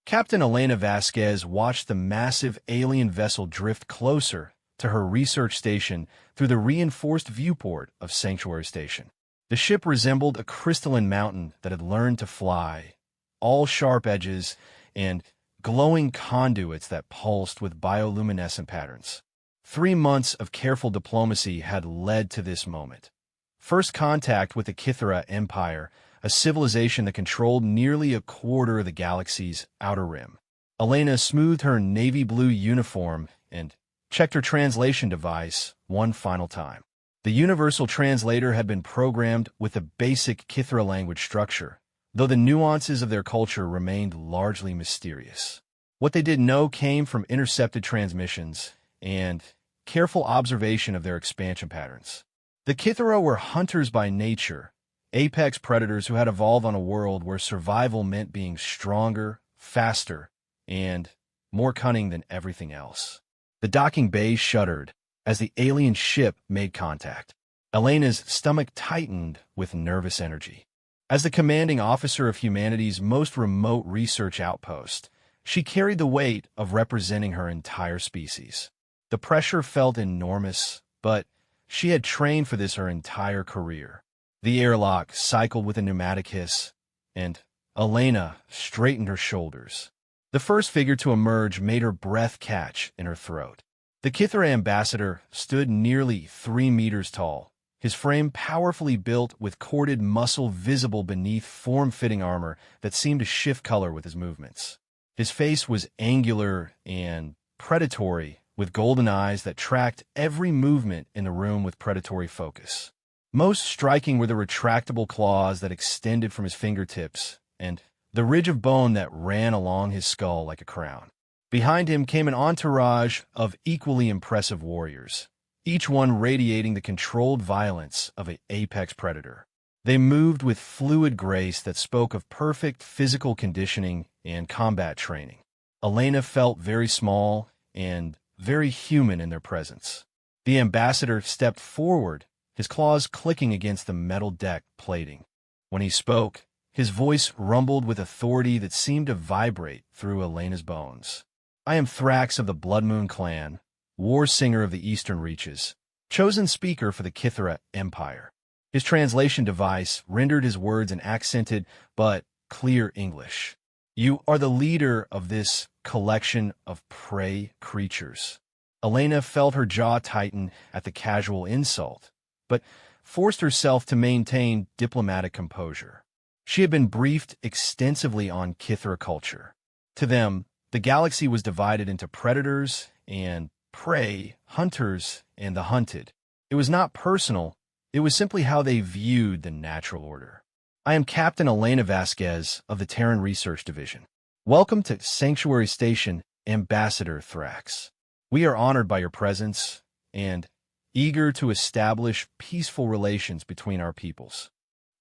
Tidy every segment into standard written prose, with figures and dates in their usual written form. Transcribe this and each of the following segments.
Captain Elena Vasquez watched the massive alien vessel drift closer to her research station through the reinforced viewport of Sanctuary Station. The ship resembled a crystalline mountain that had learned to fly, all sharp edges and glowing conduits that pulsed with bioluminescent patterns. 3 months of careful diplomacy had led to this moment. First contact with the Kithra Empire, a civilization that controlled nearly a quarter of the galaxy's outer rim. Elena smoothed her navy blue uniform and checked her translation device one final time. The universal translator had been programmed with a basic Kithra language structure, though the nuances of their culture remained largely mysterious. What they did know came from intercepted transmissions and careful observation of their expansion patterns. The Kithra were hunters by nature, apex predators who had evolved on a world where survival meant being stronger, faster, and more cunning than everything else. The docking bay shuddered as the alien ship made contact. Elena's stomach tightened with nervous energy. As the commanding officer of humanity's most remote research outpost, she carried the weight of representing her entire species. The pressure felt enormous, but she had trained for this her entire career. The airlock cycled with a pneumatic hiss, and Elena straightened her shoulders. The first figure to emerge made her breath catch in her throat. The Kithra ambassador stood nearly 3 meters tall, his frame powerfully built with corded muscle visible beneath form-fitting armor that seemed to shift color with his movements. His face was angular and predatory, with golden eyes that tracked every movement in the room with predatory focus. Most striking were the retractable claws that extended from his fingertips and the ridge of bone that ran along his skull like a crown. Behind him came an entourage of equally impressive warriors, each one radiating the controlled violence of an apex predator. They moved with fluid grace that spoke of perfect physical conditioning and combat training. Elena felt very small and very human in their presence. The ambassador stepped forward, his claws clicking against the metal deck plating. When he spoke, his voice rumbled with authority that seemed to vibrate through Elena's bones. "I am Thrax of the Blood Moon clan, war singer of the Eastern Reaches, chosen speaker for the Kithra Empire." His translation device rendered his words in accented but clear English. "You are the leader of this collection of prey creatures." Elena felt her jaw tighten at the casual insult, but forced herself to maintain diplomatic composure. She had been briefed extensively on Kithra culture. To them, the galaxy was divided into predators and prey, hunters and the hunted. It was not personal, it was simply how they viewed the natural order. "I am Captain Elena Vasquez of the Terran Research Division. Welcome to Sanctuary Station, Ambassador Thrax. We are honored by your presence and eager to establish peaceful relations between our peoples."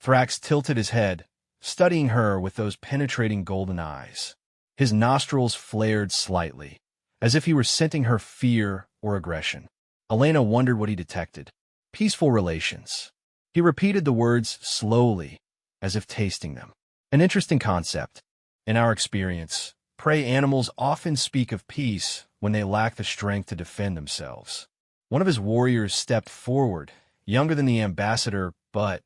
Thrax tilted his head, studying her with those penetrating golden eyes. His nostrils flared slightly, as if he were scenting her fear or aggression. Elena wondered what he detected. Peaceful relations. He repeated the words slowly, as if tasting them. An interesting concept. In our experience, prey animals often speak of peace when they lack the strength to defend themselves. One of his warriors stepped forward, younger than the ambassador, but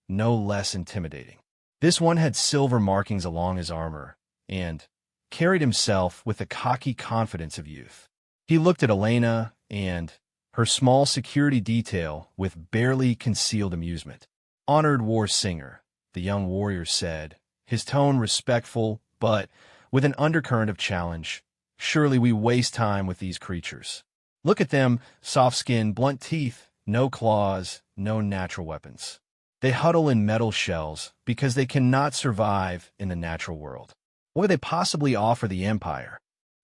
no less intimidating. This one had silver markings along his armor, and carried himself with the cocky confidence of youth. He looked at Elena and her small security detail with barely concealed amusement. "Honored war singer," the young warrior said, his tone respectful, but with an undercurrent of challenge. "Surely we waste time with these creatures. Look at them, soft skin, blunt teeth, no claws, no natural weapons. They huddle in metal shells because they cannot survive in the natural world. What would they possibly offer the Empire?"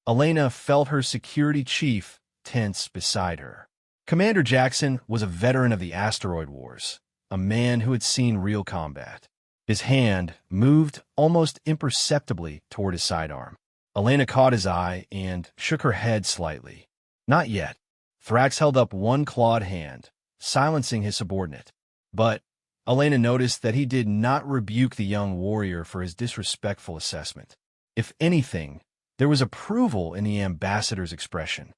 Elena felt her security chief tense beside her. Commander Jackson was a veteran of the asteroid wars, a man who had seen real combat. His hand moved almost imperceptibly toward his sidearm. Elena caught his eye and shook her head slightly. "Not yet." Thrax held up one clawed hand, silencing his subordinate. But Elena noticed that he did not rebuke the young warrior for his disrespectful assessment. If anything, there was approval in the ambassador's expression.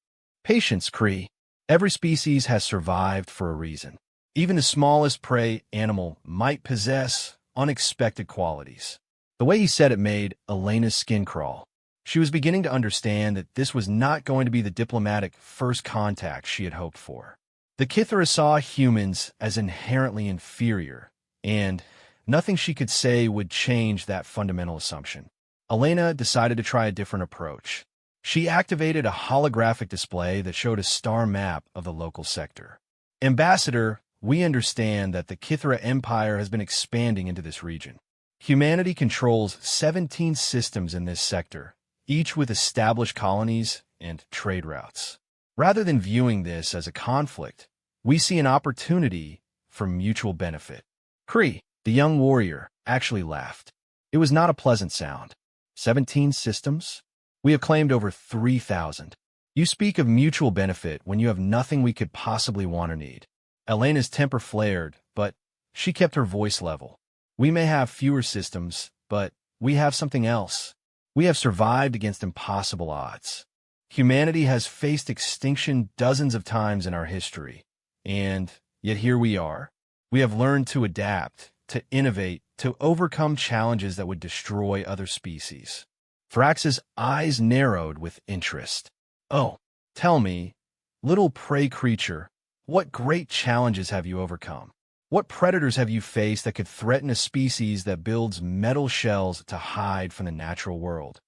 Patience, Cree. Every species has survived for a reason. Even the smallest prey animal might possess unexpected qualities. The way he said it made Elena's skin crawl. She was beginning to understand that this was not going to be the diplomatic first contact she had hoped for. The Kithara saw humans as inherently inferior, and nothing she could say would change that fundamental assumption. Elena decided to try a different approach. She activated a holographic display that showed a star map of the local sector. Ambassador, we understand that the Kithara Empire has been expanding into this region. Humanity controls 17 systems in this sector, each with established colonies and trade routes. Rather than viewing this as a conflict, we see an opportunity for mutual benefit. Cree, the young warrior, actually laughed. It was not a pleasant sound. 17 systems? We have claimed over 3,000. You speak of mutual benefit when you have nothing we could possibly want or need. Elena's temper flared, but she kept her voice level. We may have fewer systems, but we have something else. We have survived against impossible odds. Humanity has faced extinction dozens of times in our history, and yet here we are. We have learned to adapt, to innovate, to overcome challenges that would destroy other species. Thrax's eyes narrowed with interest. Oh, tell me, little prey creature, what great challenges have you overcome? What predators have you faced that could threaten a species that builds metal shells to hide from the natural world?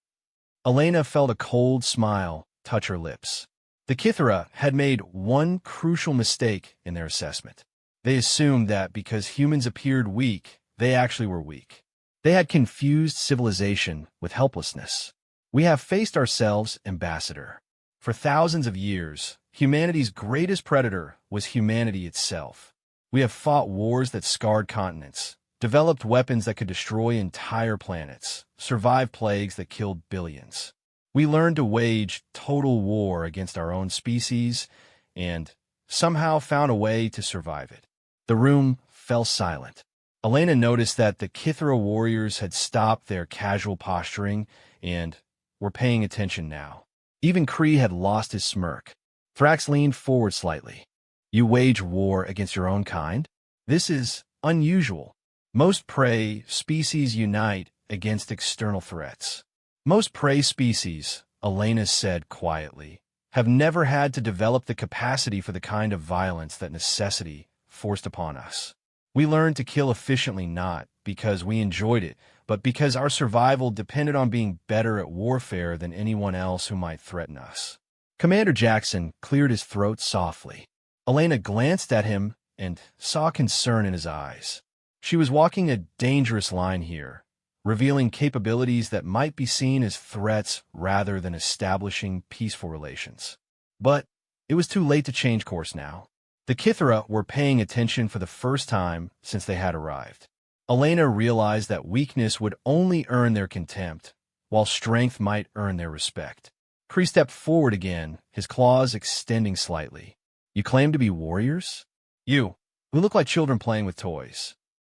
Elena felt a cold smile touch her lips. The Kithara had made one crucial mistake in their assessment. They assumed that because humans appeared weak, they actually were weak. They had confused civilization with helplessness. We have faced ourselves, Ambassador. For thousands of years, humanity's greatest predator was humanity itself. We have fought wars that scarred continents, developed weapons that could destroy entire planets, survived plagues that killed billions. We learned to wage total war against our own species and somehow found a way to survive it. The room fell silent. Elena noticed that the Kithara warriors had stopped their casual posturing and were paying attention now. Even Cree had lost his smirk. Thrax leaned forward slightly. You wage war against your own kind? This is unusual. Most prey species unite against external threats. Most prey species, Elena said quietly, have never had to develop the capacity for the kind of violence that necessity forced upon us. We learned to kill efficiently not because we enjoyed it, but because our survival depended on being better at warfare than anyone else who might threaten us. Commander Jackson cleared his throat softly. Elena glanced at him and saw concern in his eyes. She was walking a dangerous line here, revealing capabilities that might be seen as threats rather than establishing peaceful relations. But it was too late to change course now. The Kithara were paying attention for the first time since they had arrived. Elena realized that weakness would only earn their contempt, while strength might earn their respect. Kree stepped forward again, his claws extending slightly. You claim to be warriors? You, who look like children playing with toys.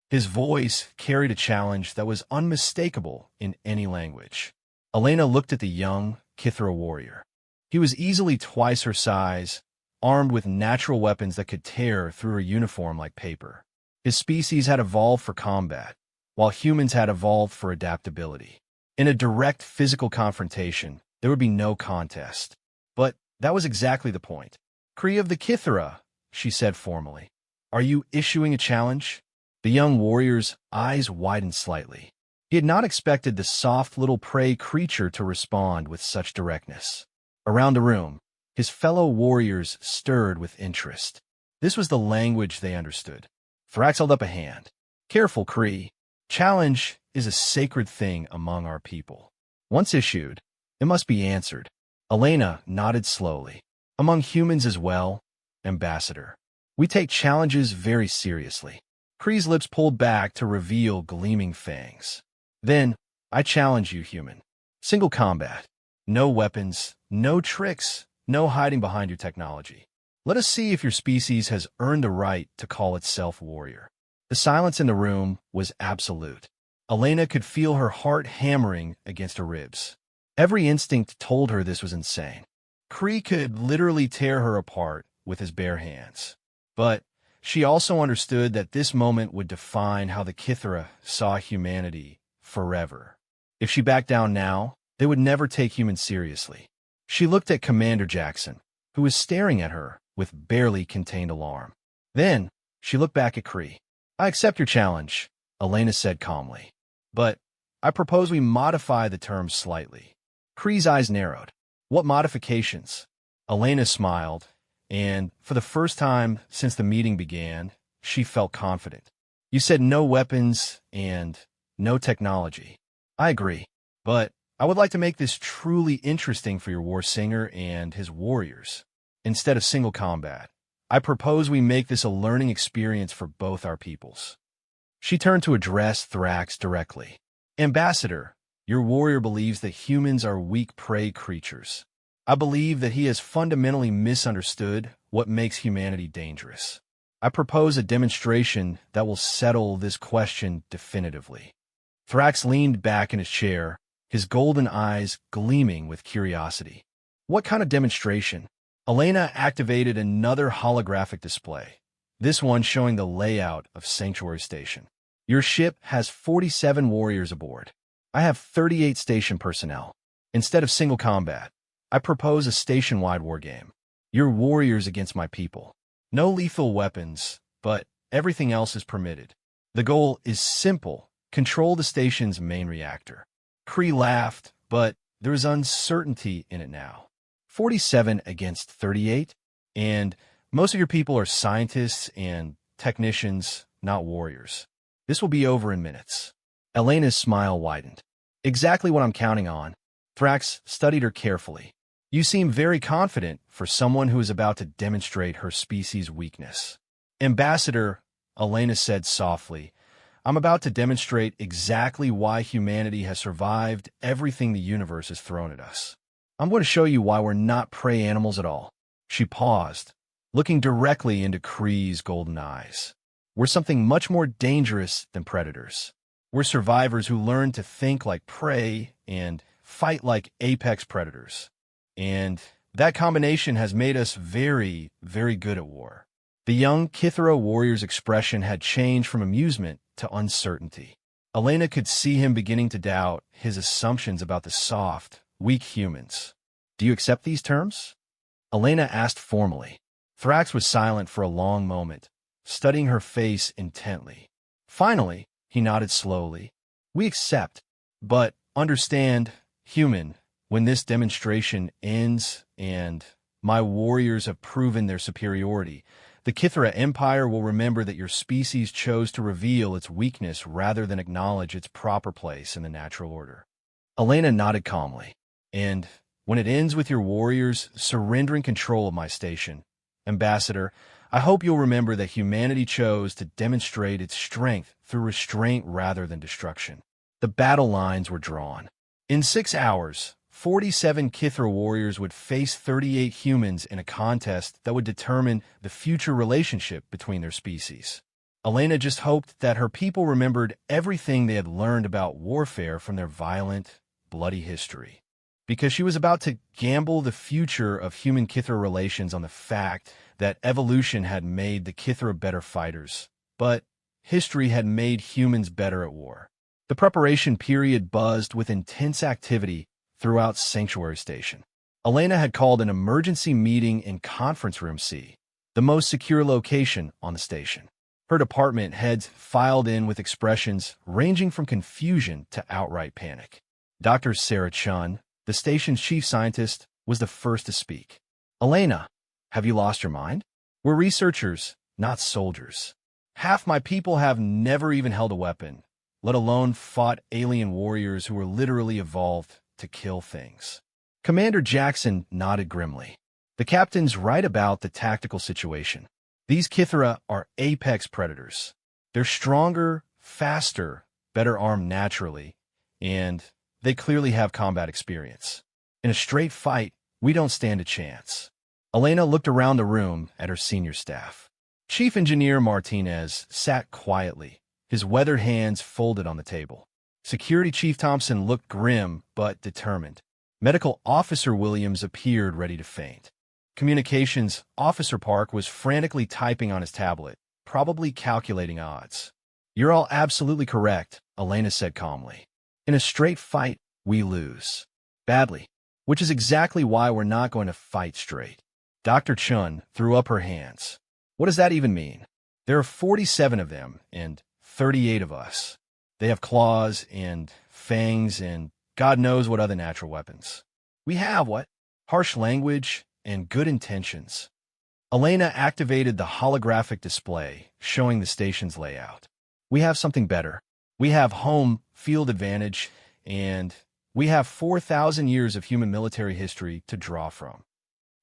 His voice carried a challenge that was unmistakable in any language. Elena looked at the young Kithara warrior. He was easily twice her size, armed with natural weapons that could tear through her uniform like paper. His species had evolved for combat, while humans had evolved for adaptability. In a direct physical confrontation, there would be no contest. But that was exactly the point. Kree of the Kithara, she said formally. Are you issuing a challenge? The young warrior's eyes widened slightly. He had not expected the soft little prey creature to respond with such directness. Around the room, his fellow warriors stirred with interest. This was the language they understood. Thrax held up a hand. Careful, Kree. Challenge is a sacred thing among our people. Once issued, it must be answered. Elena nodded slowly. Among humans as well, Ambassador. We take challenges very seriously. Kree's lips pulled back to reveal gleaming fangs. Then, I challenge you, human. Single combat. No weapons, no tricks, no hiding behind your technology. Let us see if your species has earned the right to call itself warrior. The silence in the room was absolute. Elena could feel her heart hammering against her ribs. Every instinct told her this was insane. Kree could literally tear her apart with his bare hands. But she also understood that this moment would define how the Kithra saw humanity forever. If she backed down now, they would never take humans seriously. She looked at Commander Jackson, who was staring at her with barely contained alarm. Then, she looked back at Kree. "I accept your challenge," Elena said calmly. "But I propose we modify the terms slightly." Kree's eyes narrowed. "What modifications?" Elena smiled, and for the first time since the meeting began, she felt confident. "You said no weapons and no technology." "I agree, but I would like to make this truly interesting for your war singer and his warriors. Instead of single combat, I propose we make this a learning experience for both our peoples." She turned to address Thrax directly. "Ambassador, your warrior believes that humans are weak prey creatures. I believe that he has fundamentally misunderstood what makes humanity dangerous. I propose a demonstration that will settle this question definitively." Thrax leaned back in his chair, his golden eyes gleaming with curiosity. "What kind of demonstration?" Elena activated another holographic display, this one showing the layout of Sanctuary Station. "Your ship has 47 warriors aboard. I have 38 station personnel. Instead of single combat, I propose a station-wide wargame. Your warriors against my people. No lethal weapons, but everything else is permitted. The goal is simple: control the station's main reactor." Kree laughed, but there is uncertainty in it now. 47 against 38? And most of your people are scientists and technicians, not warriors. This will be over in minutes. Elena's smile widened. "Exactly what I'm counting on." Thrax studied her carefully. "You seem very confident for someone who is about to demonstrate her species' weakness." "Ambassador," Elena said softly, "I'm about to demonstrate exactly why humanity has survived everything the universe has thrown at us. I'm going to show you why we're not prey animals at all." She paused, looking directly into Kree's golden eyes. "We're something much more dangerous than predators. We're survivors who learn to think like prey and fight like apex predators. And that combination has made us very, very good at war." The young Kithra warrior's expression had changed from amusement to uncertainty. Elena could see him beginning to doubt his assumptions about the soft, weak humans. "Do you accept these terms?" Elena asked formally. Thrax was silent for a long moment, studying her face intently. Finally, he nodded slowly. "We accept, but understand, human, when this demonstration ends and my warriors have proven their superiority, the Kithra Empire will remember that your species chose to reveal its weakness rather than acknowledge its proper place in the natural order." Elena nodded calmly. "And when it ends with your warriors surrendering control of my station, Ambassador, I hope you'll remember that humanity chose to demonstrate its strength through restraint rather than destruction." The battle lines were drawn. In 6 hours, 47 Kithra warriors would face 38 humans in a contest that would determine the future relationship between their species. Elena just hoped that her people remembered everything they had learned about warfare from their violent, bloody history. Because she was about to gamble the future of human-Kithra relations on the fact that evolution had made the Kithra better fighters, but history had made humans better at war. The preparation period buzzed with intense activity throughout Sanctuary Station. Elena had called an emergency meeting in Conference Room C, the most secure location on the station. Her department heads filed in with expressions ranging from confusion to outright panic. Dr. Sarah Chun, the station's chief scientist, was the first to speak. "Elena, have you lost your mind? We're researchers, not soldiers. Half my people have never even held a weapon, let alone fought alien warriors who were literally evolved to kill things." Commander Jackson nodded grimly. "The captain's right about the tactical situation. These Kithra are apex predators. They're stronger, faster, better armed naturally, and they clearly have combat experience. In a straight fight, we don't stand a chance." Elena looked around the room at her senior staff. Chief Engineer Martinez sat quietly, his weathered hands folded on the table. Security Chief Thompson looked grim but determined. Medical Officer Williams appeared ready to faint. Communications Officer Park was frantically typing on his tablet, probably calculating odds. "You're all absolutely correct," Elena said calmly. "In a straight fight, we lose. Badly. Which is exactly why we're not going to fight straight." Dr. Chun threw up her hands. "What does that even mean? There are 47 of them, and 38 of us. They have claws and fangs and God knows what other natural weapons. We have what? Harsh language and good intentions." Elena activated the holographic display, showing the station's layout. "We have something better. We have home field advantage, and we have 4,000 years of human military history to draw from."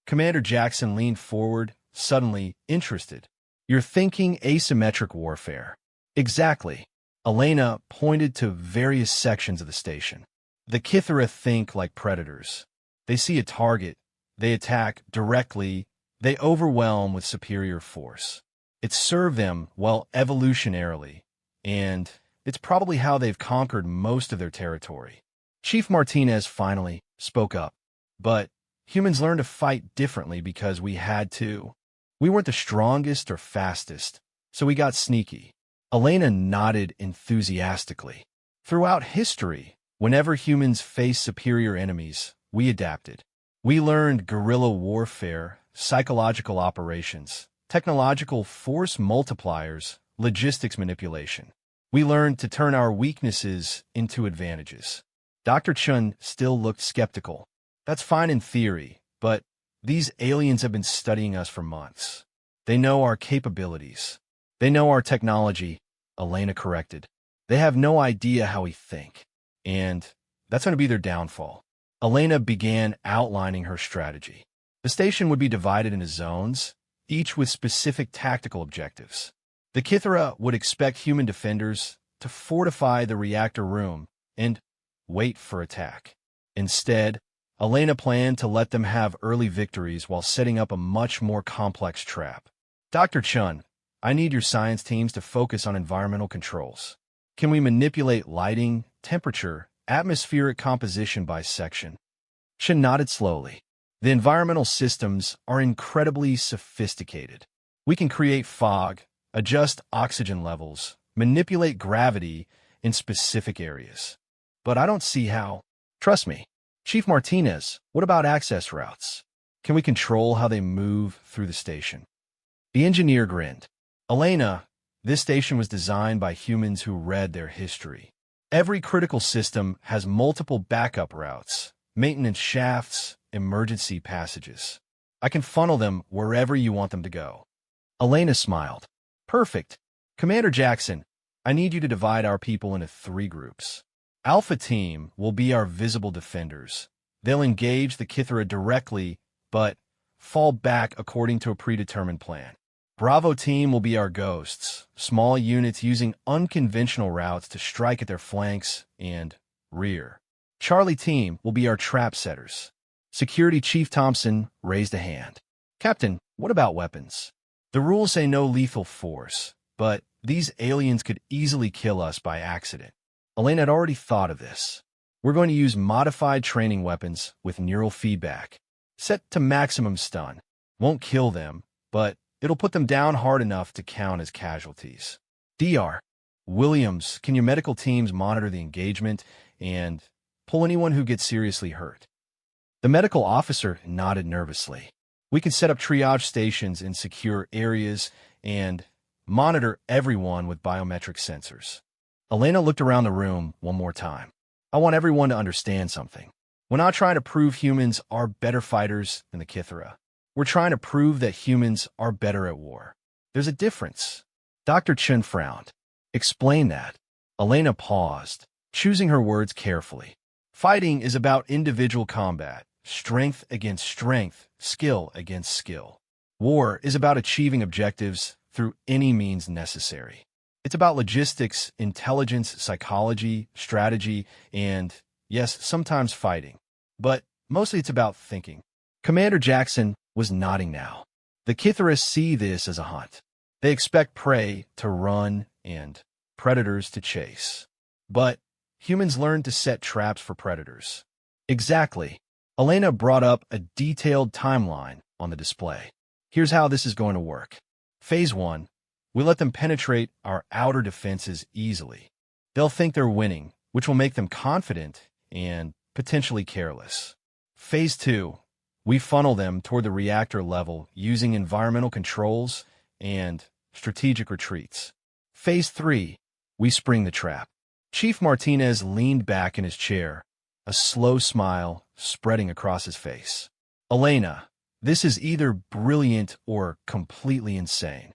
Commander Jackson leaned forward, suddenly interested. "You're thinking asymmetric warfare." "Exactly." Elena pointed to various sections of the station. "The Kithara think like predators. They see a target, they attack directly, they overwhelm with superior force. It's served them well evolutionarily, and it's probably how they've conquered most of their territory." Chief Martinez finally spoke up. "But humans learned to fight differently because we had to. We weren't the strongest or fastest, so we got sneaky." Elena nodded enthusiastically. "Throughout history, whenever humans faced superior enemies, we adapted. We learned guerrilla warfare, psychological operations, technological force multipliers, logistics manipulation. We learned to turn our weaknesses into advantages." Dr. Chun still looked skeptical. "That's fine in theory, but these aliens have been studying us for months. They know our capabilities. They know our technology," Elena corrected. "They have no idea how we think. And that's going to be their downfall." Elena began outlining her strategy. The station would be divided into zones, each with specific tactical objectives. The Kithara would expect human defenders to fortify the reactor room and wait for attack. Instead, Elena planned to let them have early victories while setting up a much more complex trap. "Dr. Chun, I need your science teams to focus on environmental controls. Can we manipulate lighting, temperature, atmospheric composition by section?" Chun nodded slowly. "The environmental systems are incredibly sophisticated. We can create fog, adjust oxygen levels, manipulate gravity in specific areas. But I don't see how." "Trust me. Chief Martinez, what about access routes? Can we control how they move through the station?" The engineer grinned. "Elena, this station was designed by humans who read their history. Every critical system has multiple backup routes, maintenance shafts, emergency passages. I can funnel them wherever you want them to go." Elena smiled. "Perfect. Commander Jackson, I need you to divide our people into 3 groups. Alpha Team will be our visible defenders. They'll engage the Kithara directly, but fall back according to a predetermined plan. Bravo Team will be our ghosts, small units using unconventional routes to strike at their flanks and rear. Charlie Team will be our trap setters." Security Chief Thompson raised a hand. "Captain, what about weapons? The rules say no lethal force, but these aliens could easily kill us by accident." Elena had already thought of this. "We're going to use modified training weapons with neural feedback. Set to maximum stun. Won't kill them, but it'll put them down hard enough to count as casualties. Dr. Williams, can your medical teams monitor the engagement and pull anyone who gets seriously hurt?" The medical officer nodded nervously. "We can set up triage stations in secure areas and monitor everyone with biometric sensors." Elena looked around the room one more time. "I want everyone to understand something. We're not trying to prove humans are better fighters than the Kithara. We're trying to prove that humans are better at war. There's a difference." Dr. Chun frowned. "Explain that." Elena paused, choosing her words carefully. "Fighting is about individual combat, strength against strength, skill against skill. War is about achieving objectives through any means necessary. It's about logistics, intelligence, psychology, strategy, and, yes, sometimes fighting. But mostly it's about thinking." Commander Jackson was nodding now. "The Kithara see this as a hunt. They expect prey to run and predators to chase. But humans learned to set traps for predators. Exactly. Elena brought up a detailed timeline on the display. Here's how this is going to work. Phase 1. We let them penetrate our outer defenses easily. They'll think they're winning, which will make them confident and potentially careless. Phase 2. We funnel them toward the reactor level using environmental controls and strategic retreats. Phase 3. We spring the trap. Chief Martinez leaned back in his chair, a slow smile spreading across his face. Elena, this is either brilliant or completely insane.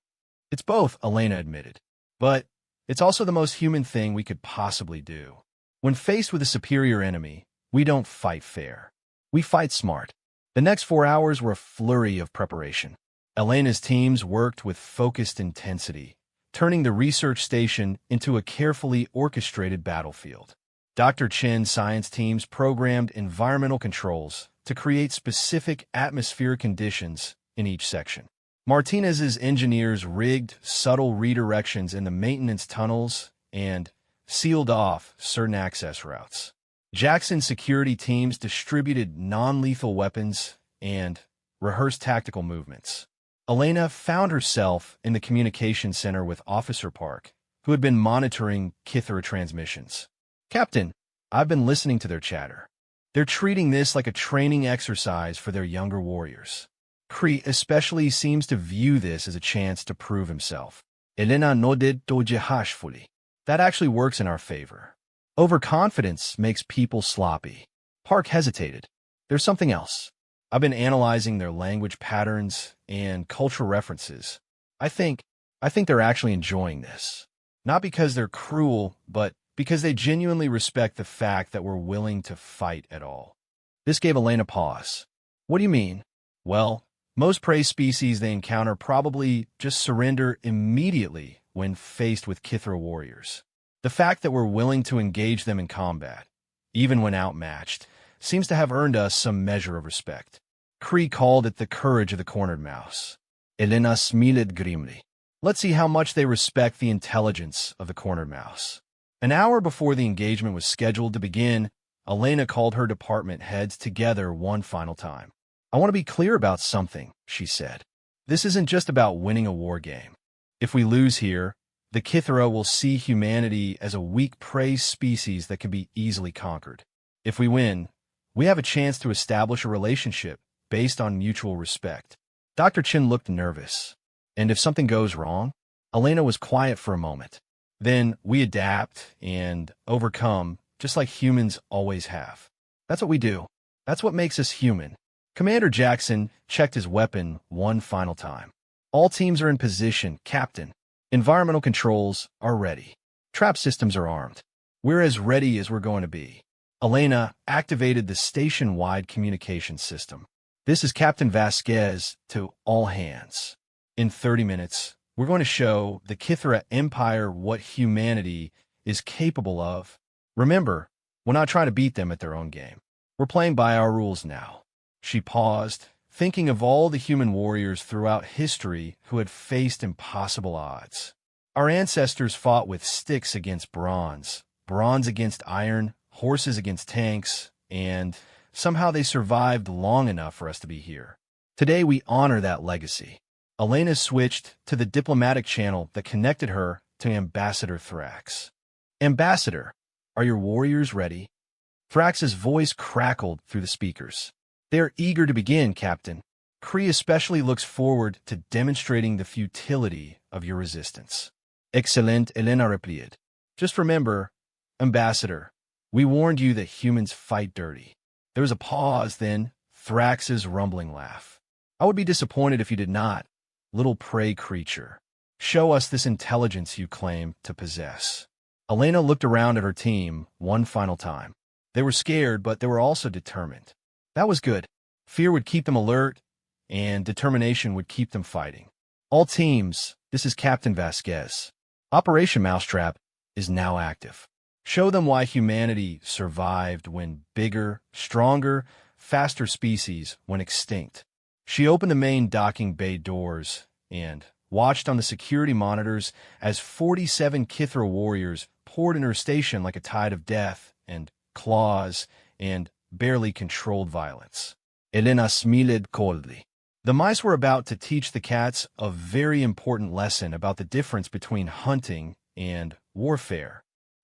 It's both, Elena admitted. But it's also the most human thing we could possibly do. When faced with a superior enemy, we don't fight fair. We fight smart. The next 4 hours were a flurry of preparation. Elena's teams worked with focused intensity, turning the research station into a carefully orchestrated battlefield. Dr. Chen's science teams programmed environmental controls to create specific atmospheric conditions in each section. Martinez's engineers rigged subtle redirections in the maintenance tunnels and sealed off certain access routes. Jackson's security teams distributed non-lethal weapons and rehearsed tactical movements. Elena found herself in the communication center with Officer Park, who had been monitoring Kithra transmissions. Captain, I've been listening to their chatter. They're treating this like a training exercise for their younger warriors. Kree especially seems to view this as a chance to prove himself. Elena nodded dojehashfully. That actually works in our favor. Overconfidence makes people sloppy. Park hesitated. There's something else. I've been analyzing their language patterns and cultural references. I think they're actually enjoying this. Not because they're cruel, but because they genuinely respect the fact that we're willing to fight at all. This gave Elena pause. What do you mean? Well, most prey species they encounter probably just surrender immediately when faced with Kithra warriors. The fact that we're willing to engage them in combat, even when outmatched, seems to have earned us some measure of respect. Kree called it the courage of the cornered mouse. Elena smiled grimly. Let's see how much they respect the intelligence of the cornered mouse. An hour before the engagement was scheduled to begin, Elena called her department heads together one final time. I want to be clear about something, she said. This isn't just about winning a war game. If we lose here, the Kithra will see humanity as a weak prey species that can be easily conquered. If we win, we have a chance to establish a relationship based on mutual respect. Dr. Chen looked nervous. And if something goes wrong? Elena was quiet for a moment. Then we adapt and overcome, just like humans always have. That's what we do. That's what makes us human. Commander Jackson checked his weapon one final time. All teams are in position, Captain. Environmental controls are ready. Trap systems are armed. We're as ready as we're going to be. Elena activated the station-wide communication system. This is Captain Vasquez to all hands. In 30 minutes, we're going to show the Kithra Empire what humanity is capable of. Remember, we're not trying to beat them at their own game. We're playing by our rules now. She paused, thinking of all the human warriors throughout history who had faced impossible odds. Our ancestors fought with sticks against bronze, bronze against iron, horses against tanks, and somehow they survived long enough for us to be here. Today we honor that legacy. Elena switched to the diplomatic channel that connected her to Ambassador Thrax. Ambassador, are your warriors ready? Thrax's voice crackled through the speakers. They are eager to begin, Captain. Kree especially looks forward to demonstrating the futility of your resistance. Excellent, Elena replied. Just remember, Ambassador, we warned you that humans fight dirty. There was a pause, then Thrax's rumbling laugh. I would be disappointed if you did not, little prey creature. Show us this intelligence you claim to possess. Elena looked around at her team one final time. They were scared, but they were also determined. That was good. Fear would keep them alert, and determination would keep them fighting. All teams, this is Captain Vasquez. Operation Mousetrap is now active. Show them why humanity survived when bigger, stronger, faster species went extinct. She opened the main docking bay doors and watched on the security monitors as 47 Kithra warriors poured in her station like a tide of death and claws and barely controlled violence. Elena smiled coldly. The mice were about to teach the cats a very important lesson about the difference between hunting and warfare.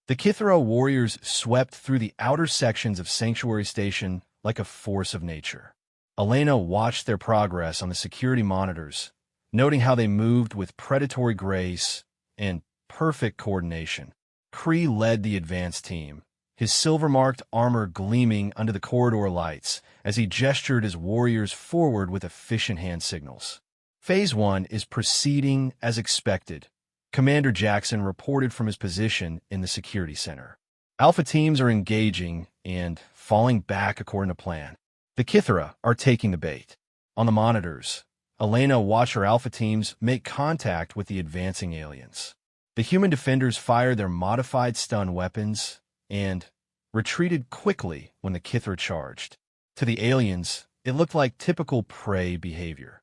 The Kithara warriors swept through the outer sections of Sanctuary Station like a force of nature. Elena watched their progress on the security monitors, noting how they moved with predatory grace and perfect coordination. Kree led the advance team, his silver-marked armor gleaming under the corridor lights as he gestured his warriors forward with efficient hand signals. Phase 1 is proceeding as expected, Commander Jackson reported from his position in the security center. Alpha teams are engaging and falling back according to plan. The Kithara are taking the bait. On the monitors, Elena watched her Alpha teams make contact with the advancing aliens. The human defenders fired their modified stun weapons and retreated quickly when the Kithara charged. To the aliens, it looked like typical prey behavior.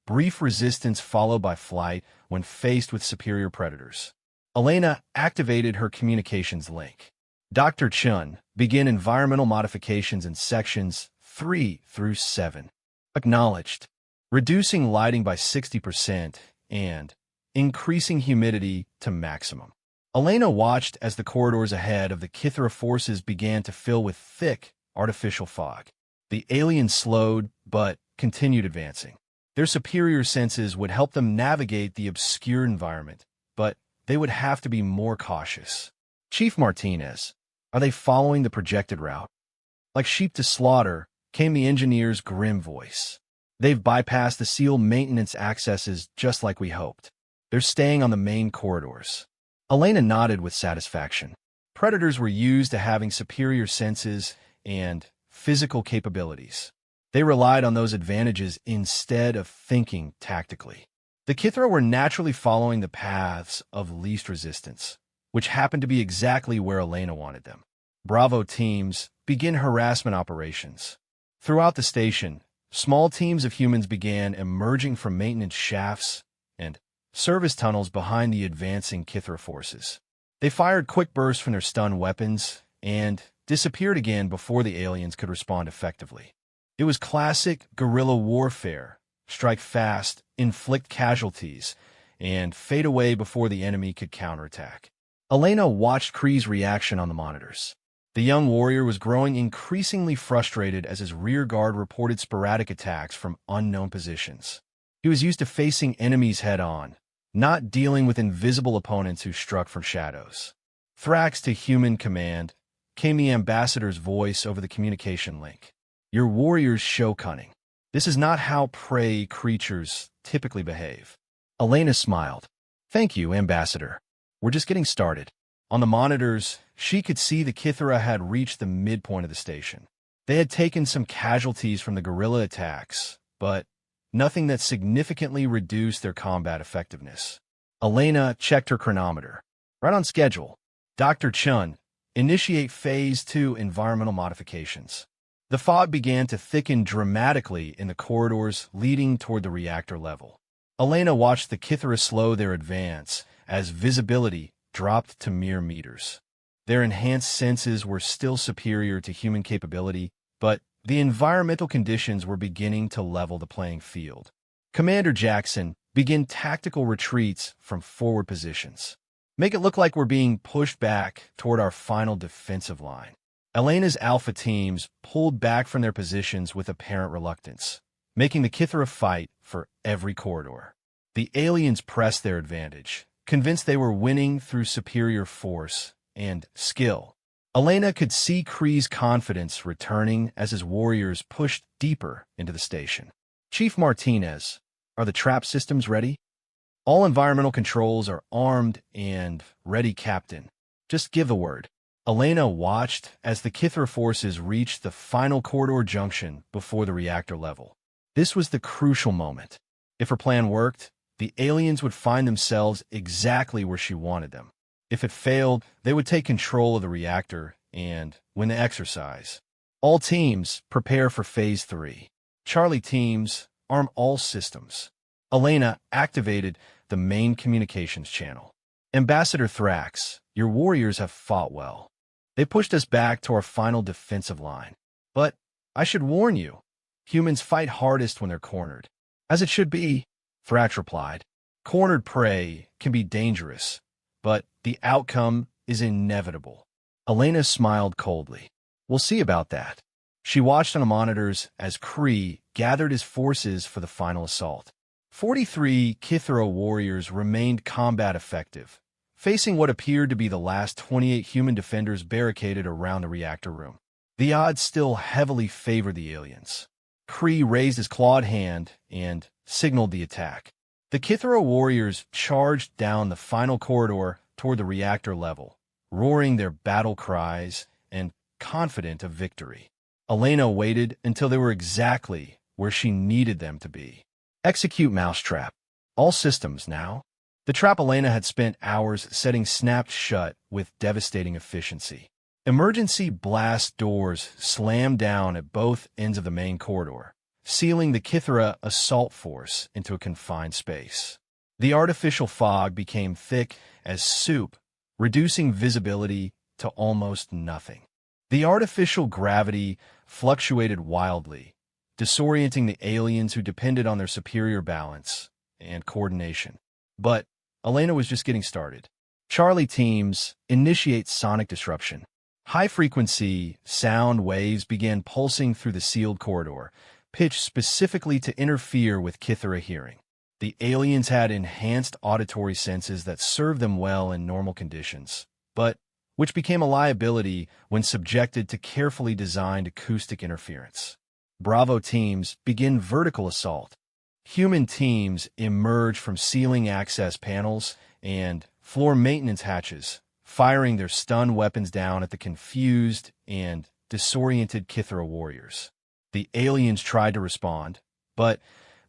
Brief resistance followed by flight when faced with superior predators. Elena activated her communications link. Dr. Chun began environmental modifications in sections 3 through 7. Acknowledged. Reducing lighting by 60% and increasing humidity to maximum. Elena watched as the corridors ahead of the Kithara forces began to fill with thick, artificial fog. The aliens slowed, but continued advancing. Their superior senses would help them navigate the obscure environment, but they would have to be more cautious. Chief Martinez, are they following the projected route? Like sheep to slaughter, came the engineer's grim voice. They've bypassed the sealed maintenance accesses just like we hoped. They're staying on the main corridors. Elena nodded with satisfaction. Predators were used to having superior senses and physical capabilities. They relied on those advantages instead of thinking tactically. The Kithara were naturally following the paths of least resistance, which happened to be exactly where Elena wanted them. Bravo teams begin harassment operations. Throughout the station, small teams of humans began emerging from maintenance shafts and service tunnels behind the advancing Kithara forces. They fired quick bursts from their stun weapons and disappeared again before the aliens could respond effectively. It was classic guerrilla warfare. Strike fast, inflict casualties, and fade away before the enemy could counterattack. Elena watched Kree's reaction on the monitors. The young warrior was growing increasingly frustrated as his rear guard reported sporadic attacks from unknown positions. He was used to facing enemies head-on, not dealing with invisible opponents who struck from shadows. Thrax to human command, came the ambassador's voice over the communication link. Your warriors show cunning. This is not how prey creatures typically behave. Elena smiled. Thank you, Ambassador. We're just getting started. On the monitors, she could see the Kithara had reached the midpoint of the station. They had taken some casualties from the guerrilla attacks, but nothing that significantly reduced their combat effectiveness. Elena checked her chronometer. Right on schedule. Dr. Chun, initiate Phase 2 environmental modifications. The fog began to thicken dramatically in the corridors leading toward the reactor level. Elena watched the Kithara slow their advance as visibility dropped to mere meters. Their enhanced senses were still superior to human capability, but the environmental conditions were beginning to level the playing field. Commander Jackson began tactical retreats from forward positions. Make it look like we're being pushed back toward our final defensive line. Elena's Alpha teams pulled back from their positions with apparent reluctance, making the Kithara fight for every corridor. The aliens pressed their advantage, convinced they were winning through superior force and skill. Elena could see Kree's confidence returning as his warriors pushed deeper into the station. Chief Martinez, are the trap systems ready? All environmental controls are armed and ready, Captain. Just give the word. Elena watched as the Kithara forces reached the final corridor junction before the reactor level. This was the crucial moment. If her plan worked, the aliens would find themselves exactly where she wanted them. If it failed, they would take control of the reactor and win the exercise. All teams prepare for Phase 3. Charlie teams arm all systems. Elena activated the main communications channel. Ambassador Thrax, your warriors have fought well. They pushed us back to our final defensive line. But I should warn you, humans fight hardest when they're cornered. As it should be, Thrax replied. Cornered prey can be dangerous, but the outcome is inevitable. Elena smiled coldly. We'll see about that. She watched on the monitors as Kree gathered his forces for the final assault. 43 Kithra warriors remained combat effective, facing what appeared to be the last 28 human defenders barricaded around the reactor room. The odds still heavily favored the aliens. Kree raised his clawed hand and signaled the attack. The Kithra warriors charged down the final corridor toward the reactor level, roaring their battle cries and confident of victory. Elena waited until they were exactly where she needed them to be. Execute mousetrap. All systems now. The trap Elena had spent hours setting snapped shut with devastating efficiency. Emergency blast doors slammed down at both ends of the main corridor, sealing the Kithra assault force into a confined space. The artificial fog became thick as soup, reducing visibility to almost nothing. The artificial gravity fluctuated wildly, disorienting the aliens who depended on their superior balance and coordination. But Elena was just getting started. Charlie teams initiate sonic disruption. High-frequency sound waves began pulsing through the sealed corridor, pitched specifically to interfere with Kithra hearing. The aliens had enhanced auditory senses that served them well in normal conditions, but which became a liability when subjected to carefully designed acoustic interference. Bravo teams begin vertical assault. Human teams emerge from ceiling access panels and floor maintenance hatches, firing their stun weapons down at the confused and disoriented Kithra warriors. The aliens tried to respond, but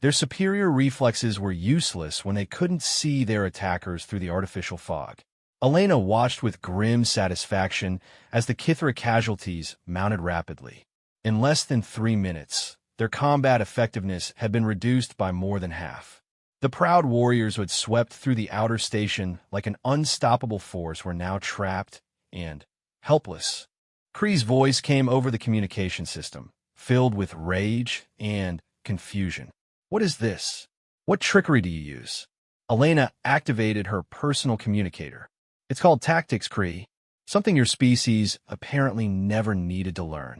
their superior reflexes were useless when they couldn't see their attackers through the artificial fog. Elena watched with grim satisfaction as the Kithra casualties mounted rapidly. In less than 3 minutes, their combat effectiveness had been reduced by more than half. The proud warriors who had swept through the outer station like an unstoppable force were now trapped and helpless. Kree's voice came over the communication system, filled with rage and confusion. What is this? What trickery do you use? Elena activated her personal communicator. It's called Tactics, Kree, something your species apparently never needed to learn.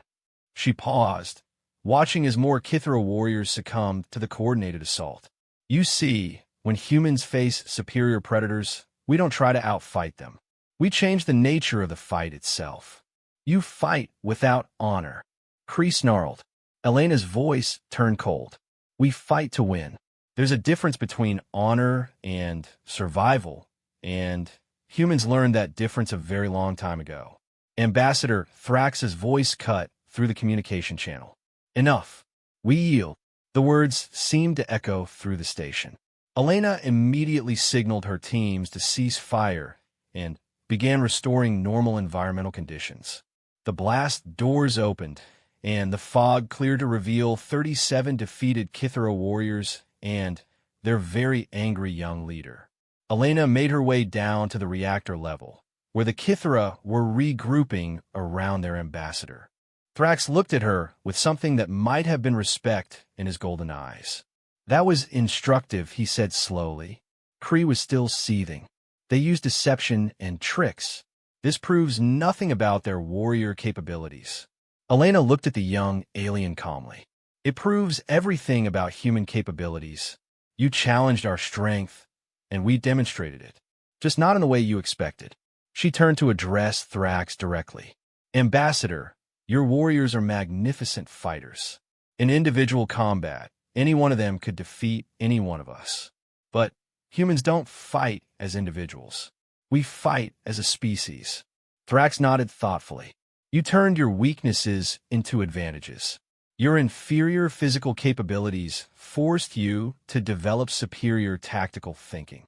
She paused, watching as more Kithra warriors succumbed to the coordinated assault. You see, when humans face superior predators, we don't try to outfight them. We change the nature of the fight itself. You fight without honor. Kree snarled. Elena's voice turned cold. We fight to win. There's a difference between honor and survival, and humans learned that difference a very long time ago. Ambassador Thrax's voice cut through the communication channel. Enough. We yield. The words seemed to echo through the station. Elena immediately signaled her teams to cease fire and began restoring normal environmental conditions. The blast doors opened, and the fog cleared to reveal 37 defeated Kithra warriors and their very angry young leader. Elena made her way down to the reactor level, where the Kithra were regrouping around their ambassador. Thrax looked at her with something that might have been respect in his golden eyes. That was instructive, he said slowly. Kree was still seething. They used deception and tricks. This proves nothing about their warrior capabilities. Elena looked at the young alien calmly. It proves everything about human capabilities. You challenged our strength, and we demonstrated it. Just not in the way you expected. She turned to address Thrax directly. Ambassador, your warriors are magnificent fighters. In individual combat, any one of them could defeat any one of us. But humans don't fight as individuals. We fight as a species. Thrax nodded thoughtfully. You turned your weaknesses into advantages. Your inferior physical capabilities forced you to develop superior tactical thinking.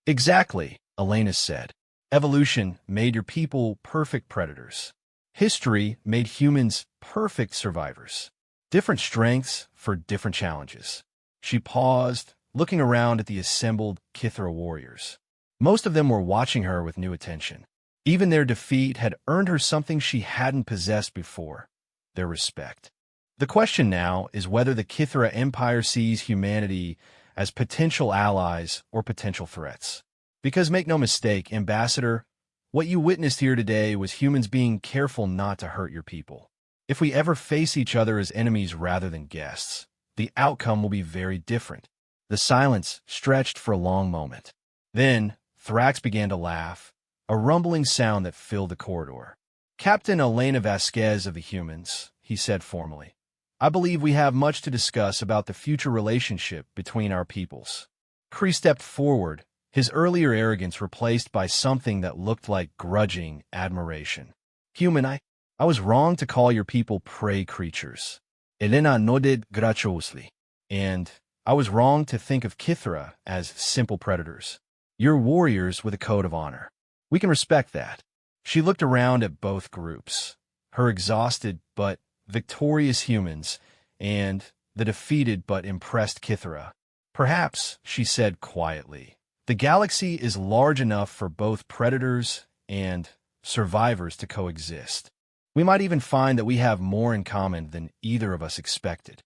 Exactly, Elena said. Evolution made your people perfect predators. History made humans perfect survivors. Different strengths for different challenges. She paused, looking around at the assembled Kithra warriors. Most of them were watching her with new attention. Even their defeat had earned her something she hadn't possessed before: their respect. The question now is whether the Kithra Empire sees humanity as potential allies or potential threats. Because make no mistake, Ambassador, what you witnessed here today was humans being careful not to hurt your people. If we ever face each other as enemies rather than guests, the outcome will be very different. The silence stretched for a long moment. Then, Thrax began to laugh, a rumbling sound that filled the corridor. "Captain Elena Vasquez of the humans," he said formally, "I believe we have much to discuss about the future relationship between our peoples." Kree stepped forward, his earlier arrogance replaced by something that looked like grudging admiration. "Human, I was wrong to call your people prey creatures." Elena nodded graciously. "And I was wrong to think of Kithra as simple predators. You're warriors with a code of honor. We can respect that." She looked around at both groups, her exhausted but victorious humans and the defeated but impressed Kithra. "Perhaps," she said quietly, "the galaxy is large enough for both predators and survivors to coexist. We might even find that we have more in common than either of us expected."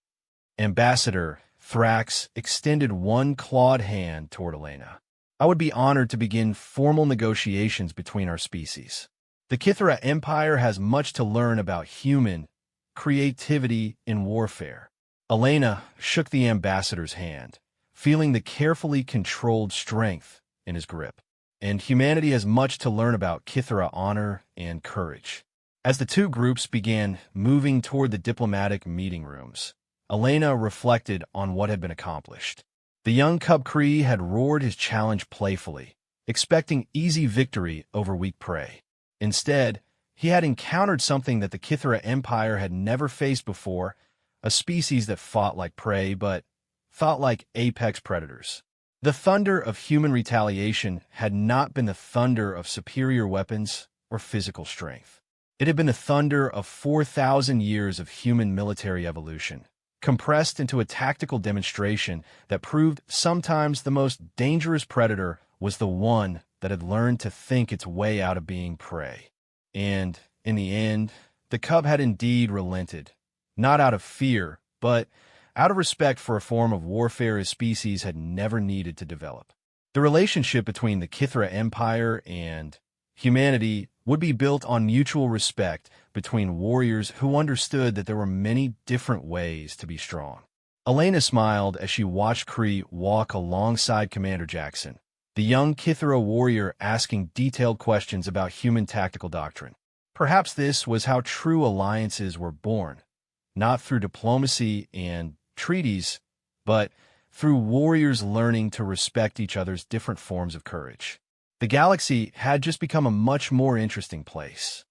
Ambassador Thrax extended one clawed hand toward Elena. "I would be honored to begin formal negotiations between our species. The Kithra Empire has much to learn about human creativity in warfare." Elena shook the ambassador's hand, feeling the carefully controlled strength in his grip. "And humanity has much to learn about Kithra honor and courage." As the two groups began moving toward the diplomatic meeting rooms, Elena reflected on what had been accomplished. The young Cub Kree had roared his challenge playfully, expecting easy victory over weak prey. Instead, he had encountered something that the Kithra Empire had never faced before: a species that fought like prey but thought like apex predators. The thunder of human retaliation had not been the thunder of superior weapons or physical strength. It had been the thunder of 4,000 years of human military evolution, compressed into a tactical demonstration that proved sometimes the most dangerous predator was the one that had learned to think its way out of being prey. And, in the end, the cub had indeed relented, not out of fear, but out of respect for a form of warfare his species had never needed to develop. The relationship between the Kithra Empire and humanity would be built on mutual respect between warriors who understood that there were many different ways to be strong. Elena smiled as she watched Kree walk alongside Commander Jackson, the young Kithra warrior asking detailed questions about human tactical doctrine. Perhaps this was how true alliances were born, not through diplomacy and treaties, but through warriors learning to respect each other's different forms of courage. The galaxy had just become a much more interesting place.